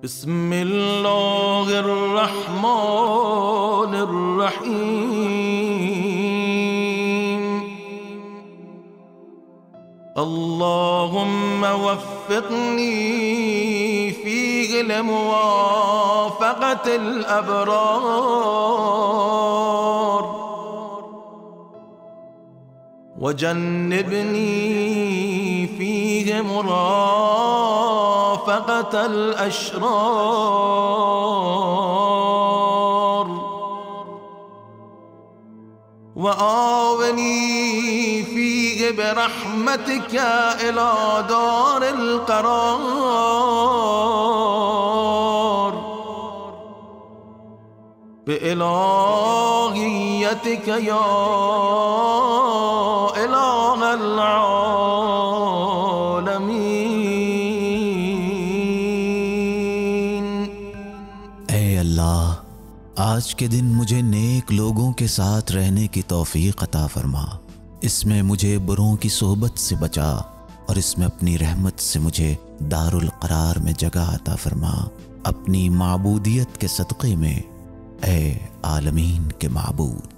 بسم الله الرحمن الرحيم. اللهم وفقني فيه لموافقة الأبرار، وجنبني فيه مرافقة الأشرار، وآوني فيه برحمتك إلى دار القرار بإلهيتك يا إله العالمين. ऐ अल्लाह, आज के दिन मुझे नेक लोगों के साथ रहने की तौफीक अता फरमा। इसमें मुझे बुरों की सोहबत से बचा और इसमें अपनी रहमत से मुझे दारुल करार में जगह अता फरमा। अपनी माबूदियत के सदक़े में ऐ आलमीन के माबूद।